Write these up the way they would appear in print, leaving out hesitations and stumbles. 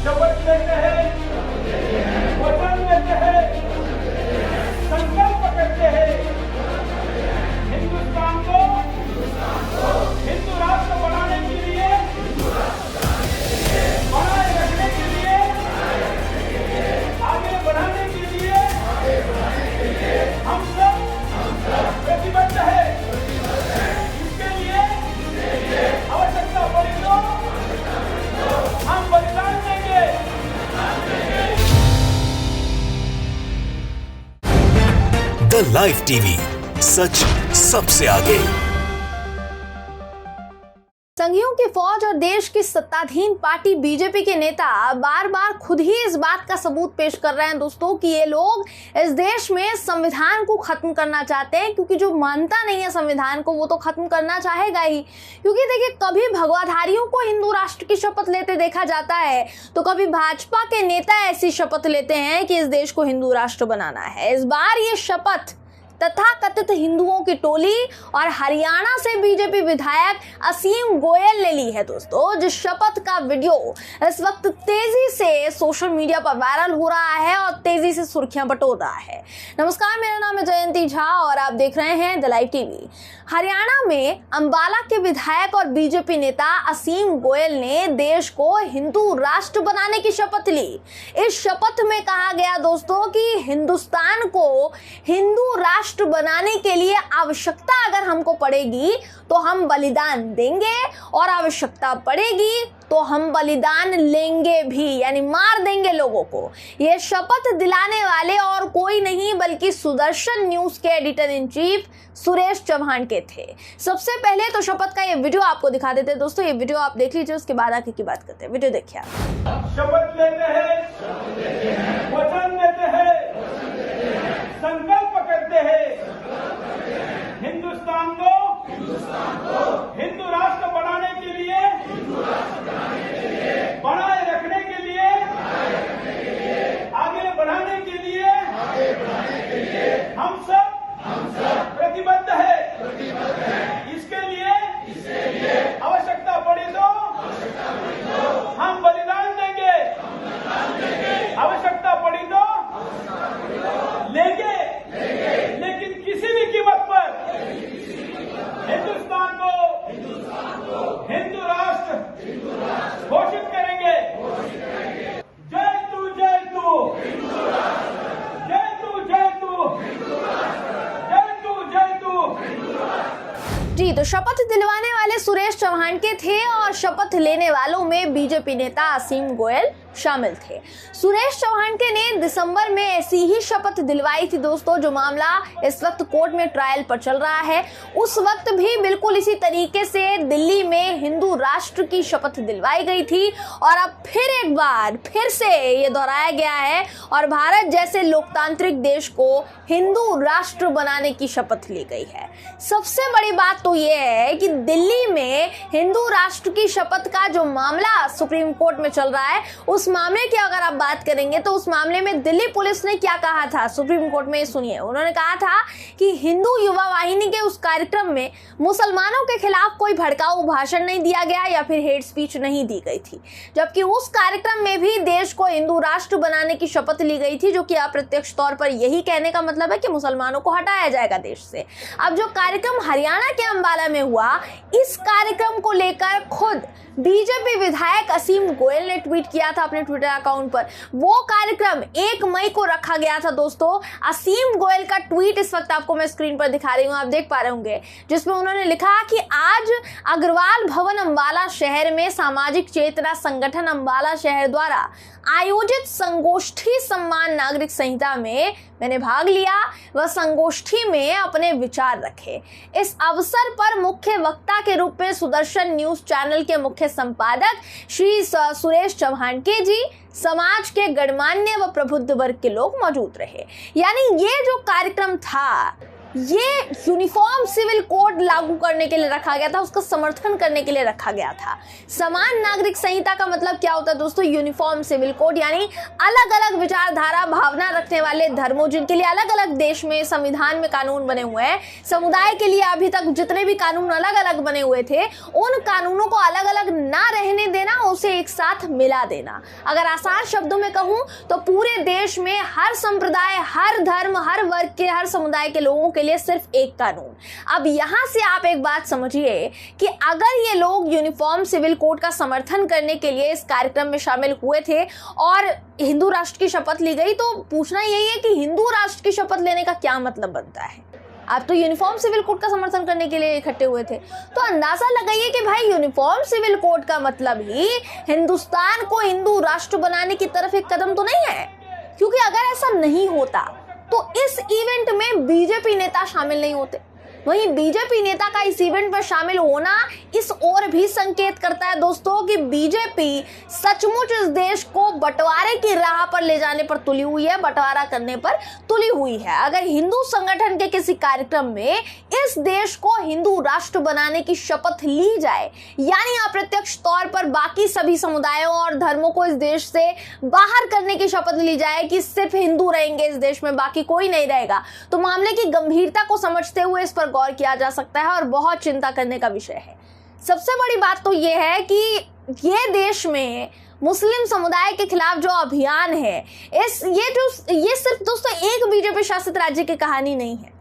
शपथ लेते हैं, वचन लेते हैं, संकल्प करते हैं हिंदुस्तान को हिंदू राष्ट्र बनाने के लिए, बनाए रखने के लिए, आगे बढ़ाने के लिए हम सब प्रतिबद्ध है। इसके लिए आवश्यकता पड़ी तो हम बलिदान देंगे। द लाइव टीवी, सच सबसे आगे। संघियों की फौज और देश की सत्ताधीन पार्टी बीजेपी के नेता बार बार खुद ही इस बात का सबूत पेश कर रहे हैं दोस्तों कि ये लोग इस देश में संविधान को खत्म करना चाहते हैं, क्योंकि जो मानता नहीं है संविधान को वो तो खत्म करना चाहेगा ही। क्योंकि देखिए, कभी भगवाधारियों को हिंदू राष्ट्र की शपथ लेते देखा जाता है तो कभी भाजपा के नेता ऐसी शपथ लेते हैं कि इस देश को हिंदू राष्ट्र बनाना है। इस बार ये शपथ तथाकथित हिंदुओं की टोली और हरियाणा से बीजेपी विधायक असीम गोयल ने ली है दोस्तों, जिस शपथ का वीडियो इस वक्त तेजी से सोशल मीडिया पर वायरल हो रहा है और तेजी से सुर्खियां बटोर रहा है। नमस्कार, मेरा नाम है जयंती झा और आप देख रहे हैं द लाइव टीवी। हरियाणा में अंबाला के विधायक और बीजेपी नेता असीम गोयल ने देश को हिंदू राष्ट्र बनाने की शपथ ली। इस शपथ में कहा गया दोस्तों कि हिंदुस्तान को हिंदू राष्ट्र बनाने के लिए आवश्यकता अगर हमको पड़ेगी तो हम बलिदान देंगे, और आवश्यकता पड़ेगी तो हम बलिदान लेंगे भी, यानी मार देंगे लोगों को। ये शपथ दिलाने वाले और कोई नहीं बल्कि सुदर्शन न्यूज के editor in chief Suresh Chauhan के थे। सबसे पहले तो शपथ का ये वीडियो आपको दिखा देते हैं दोस्तों। ये वीडियो आप देख लीजिए, उसके बाद आगे की बात करते हैं। वीडियो देखिए। शपथ लेते हैं, वचन देते हैं, संकल्प करते हैं हिंदुस्तान को हिंदू राष्ट्र बनाने के लिए, बनाए रखने के लिए, आगे बढ़ाने के लिए हम सब प्रतिबद्ध है। इसके लिए आवश्यकता पड़ी तो हम बलिदान देंगे, आवश्यकता पड़ी तो लेंगे, लेकिन किसी भी कीमत पर हिंदुस्तान को हिंदू राष्ट्र घोषित करेंगे। जय तू, जय तू, जय तू, जय तू, जय तू, जय तू। जी, तो शपथ दिलवाने वाले सुरेश चौहान के थे और शपथ लेने वालों में बीजेपी नेता असीम गोयल शामिल थे। सुरेश चौहान के ने दिसंबर में ऐसी ही शपथ दिलवाई थी दोस्तों, जो मामला इस वक्त कोर्ट में ट्रायल पर चल रहा है। उस वक्त भी बिल्कुल इसी तरीके से दिल्ली में हिंदू राष्ट्र की शपथ दिलवाई गई थी, और अब फिर एक बार फिर से ये दोहराया गया है और भारत जैसे लोकतांत्रिक देश को हिंदू राष्ट्र बनाने की शपथ ली गई है। सबसे बड़ी बात तो ये है कि दिल्ली में हिंदू राष्ट्र की शपथ का जो मामला सुप्रीम कोर्ट में चल रहा है, उस मामले की अगर आप बात करेंगे तो उस मामले में दिल्ली पुलिस ने क्या कहा था सुप्रीम कोर्ट में, सुनिए। उन्होंने कहा था कि हिंदू युवा वाहिनी के उस कार्यक्रम में मुसलमानों के खिलाफ कोई भड़काऊ भाषण नहीं दिया गया या फिर हेट स्पीच नहीं दी गई थी, जबकि उस कार्यक्रम में भी देश को हिंदू राष्ट्र बनाने की शपथ ली गई थी, जो कि अप्रत्यक्ष तौर पर यही कहने का मतलब है कि मुसलमानों को हटाया जाएगा देश से। अब जो कार्यक्रम हरियाणा के अंबाला में हुआ, इस कार्यक्रम को लेकर खुद बीजेपी विधायक असीम गोयल ने ट्वीट किया था अपने ट्विटर अकाउंट पर। वो कार्यक्रम 1 मई को रखा गया था दोस्तों। असीम गोयल का ट्वीट इस वक्त आपको मैं स्क्रीन पर दिखा रही हूं, आप देख पा रहे होंगे, जिसमें उन्होंने लिखा कि आज अग्रवाल भवन अंबाला शहर में सामाजिक चेतना संगठन अंबाला शहर द्वारा आयोजित संगोष्ठी सम्मान नागरिक संहिता में मैंने भाग लिया व संगोष्ठी में अपने विचार रखे। इस अवसर पर मुख्य वक्ता के रूप में सुदर्शन न्यूज चैनल के मुख्य संपादक श्री सुरेश चौहान के जी, समाज के गणमान्य व प्रबुद्ध वर्ग के लोग मौजूद रहे। यानी ये जो कार्यक्रम था ये यूनिफॉर्म सिविल कोड लागू करने के लिए रखा गया था, उसका समर्थन करने के लिए रखा गया था। समान नागरिक संहिता का मतलब क्या होता है दोस्तों? यूनिफॉर्म सिविल कोड यानी अलग अलग विचारधारा भावना रखने वाले धर्मों, जिनके लिए अलग अलग देश में संविधान में कानून बने हुए हैं, समुदाय के लिए अभी तक जितने भी कानून अलग अलग बने हुए थे, उन कानूनों को अलग अलग ना रहने देना, उसे एक साथ मिला देना। अगर आसान शब्दों में कहूं तो पूरे देश में हर संप्रदाय, हर धर्म, हर वर्ग के, हर समुदाय के लोगों के लिए सिर्फ एक कानून। अब यहां से आप एक बात समझिए कि अगर ये लोग यूनिफॉर्म सिविल कोड का समर्थन करने के लिए इस कार्यक्रम में शामिल हुए थे और हिंदू राष्ट्र की शपथ ली गई, तो पूछना यही है कि हिंदू राष्ट्र की शपथ लेने का क्या मतलब बनता है? आप तो यूनिफॉर्म सिविल कोड का समर्थन करने के लिए इकट्ठे हुए थे, तो अंदाजा लगाइए कि भाई यूनिफॉर्म सिविल कोड का मतलब ही हिंदुस्तान को हिंदू राष्ट्र बनाने की तरफ एक कदम तो नहीं है। क्योंकि अगर ऐसा नहीं होता तो इस इवेंट में बीजेपी नेता शामिल नहीं होते। वहीं बीजेपी नेता का इस इवेंट में शामिल होना इस ओर भी संकेत करता है दोस्तों कि बीजेपी सचमुच इस देश को बंटवारे की राह पर ले जाने पर तुली हुई है, बंटवारा करने पर तुली हुई है। अगर हिंदू संगठन के किसी कार्यक्रम में इस देश को हिंदू राष्ट्र बनाने की शपथ ली जाए, यानी अप्रत्यक्ष तौर पर बाकी सभी समुदायों और धर्मों को इस देश से बाहर करने की शपथ ली जाए कि सिर्फ हिंदू रहेंगे इस देश में, बाकी कोई नहीं रहेगा, तो मामले की गंभीरता को समझते हुए इस पर गौर किया जा सकता है और बहुत चिंता करने का विषय है। सबसे बड़ी बात तो यह है कि ये देश में मुस्लिम समुदाय के खिलाफ जो अभियान है, ये सिर्फ दोस्तों एक बीजेपी शासित राज्य की कहानी नहीं है,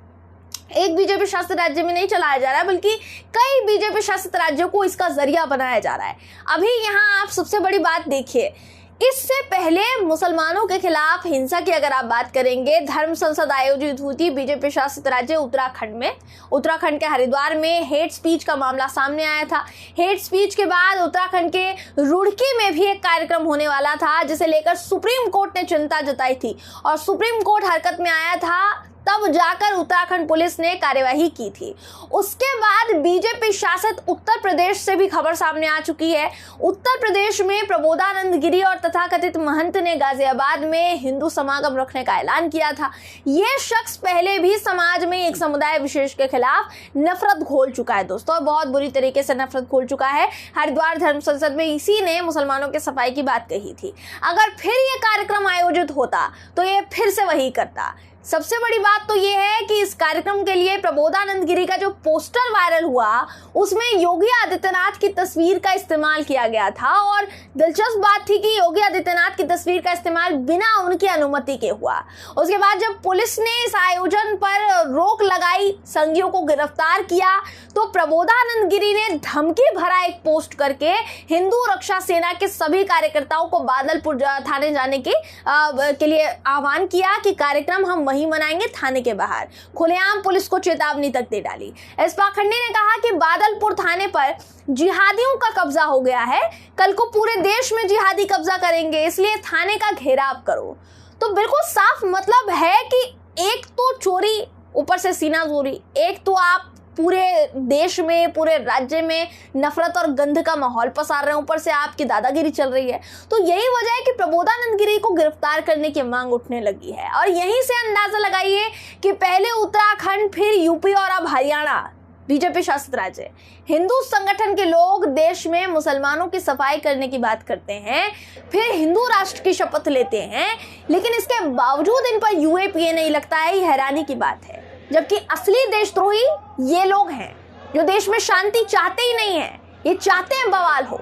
एक बीजेपी शासित राज्य में नहीं चलाया जा रहा है, बल्कि कई बीजेपी शासित राज्यों को इसका जरिया बनाया जा रहा है। अभी यहाँ आप सबसे बड़ी बात देखिए, इससे पहले मुसलमानों के खिलाफ हिंसा की अगर आप बात करेंगे, धर्म संसद आयोजित हुई थी बीजेपी शासित राज्य उत्तराखंड में। उत्तराखंड के हरिद्वार में हेट स्पीच का मामला सामने आया था। हेट स्पीच के बाद उत्तराखंड के रुड़की में भी एक कार्यक्रम होने वाला था, जिसे लेकर सुप्रीम कोर्ट ने चिंता जताई थी और सुप्रीम कोर्ट हरकत में आया था, तब जाकर उत्तराखंड पुलिस ने कार्यवाही की थी। उसके बाद बीजेपी शासित उत्तर प्रदेश से भी खबर सामने आ चुकी है। उत्तर प्रदेश में प्रबोधानंद गिरी और तथाकथित महंत ने गाजियाबाद में हिंदू समागम रखने का ऐलान किया था। ये शख्स पहले भी समाज में एक समुदाय विशेष के खिलाफ नफरत घोल चुका है दोस्तों, और बहुत बुरी तरीके से नफरत घोल चुका है। हरिद्वार धर्म संसद में इसी ने मुसलमानों के सफाई की बात कही थी। अगर फिर ये कार्यक्रम आयोजित होता तो ये फिर से वही करता। सबसे बड़ी बात तो ये है कि इस कार्यक्रम के लिए प्रबोधानंद गिरी का जो पोस्टर वायरल हुआ, उसमें योगी आदित्यनाथ की तस्वीर का इस्तेमाल किया गया था, और दिलचस्प बात थी कि योगी आदित्यनाथ की तस्वीर का इस्तेमाल बिना उनकी अनुमति के हुआ। उसके बाद जब पुलिस ने इस आयोजन पर रोक लगाई, संघियों को गिरफ्तार किया, तो प्रबोधानंद गिरी ने धमकी भरा एक पोस्ट करके हिंदू रक्षा सेना के सभी कार्यकर्ताओं को बादलपुर थाने जाने के लिए आह्वान किया कि कार्यक्रम हम वहीं मनाएंगे, थाने के बाहर। खुलेआम पुलिस को चेतावनी तक दे डाली। एस पाखंडी ने कहा कि बादलपुर थाने पर जिहादियों का कब्जा हो गया है, कल को पूरे देश में जिहादी कब्जा करेंगे, इसलिए थाने का घेराव करो। तो बिल्कुल साफ मतलब है कि एक तो चोरी, ऊपर से सीना जोरी, एक तो आप पूरे देश में, पूरे राज्य में नफरत और गंध का माहौल पसार रहे हैं, ऊपर से आपकी दादागिरी चल रही है। तो यही वजह है कि प्रबोधानंद गिरी को गिरफ्तार करने की मांग उठने लगी है। और यहीं से अंदाजा लगाइए कि पहले उत्तराखंड, फिर यूपी और अब हरियाणा बीजेपी शासित राज्य, हिंदू संगठन के लोग देश में मुसलमानों की सफाई करने की बात करते हैं, फिर हिंदू राष्ट्र की शपथ लेते हैं, लेकिन इसके बावजूद इन पर यूएपीए नहीं लगता है। ये हैरानी की बात है, जबकि असली देशद्रोही ये लोग हैं जो देश में शांति चाहते ही नहीं है। ये चाहते हैं बवाल हो,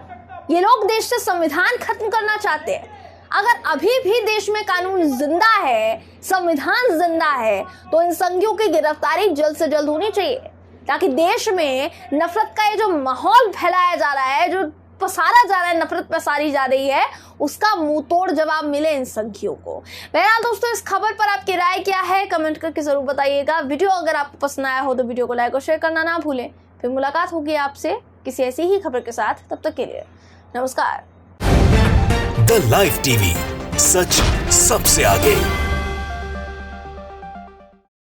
ये लोग देश से संविधान खत्म करना चाहते हैं। अगर अभी भी देश में कानून जिंदा है, संविधान जिंदा है, तो इन संघियों की गिरफ्तारी जल्द से जल्द होनी चाहिए, ताकि देश में नफरत का ये जो माहौल फैलाया जा रहा है, जो पसारा जा रहा है, नफरत पसारी जा रही है, उसका मुंह तोड़ जवाब मिले इन संघियों को। बहरहाल दोस्तों, इस खबर पर आपकी राय क्या है, कमेंट करके जरूर बताइएगा। वीडियो अगर आपको पसंद आया हो तो वीडियो को लाइक और शेयर करना ना भूलें। फिर मुलाकात होगी आपसे किसी ऐसी ही खबर के साथ, तब तक के लिए नमस्कार। द लाइव टीवी, सच सबसे आगे।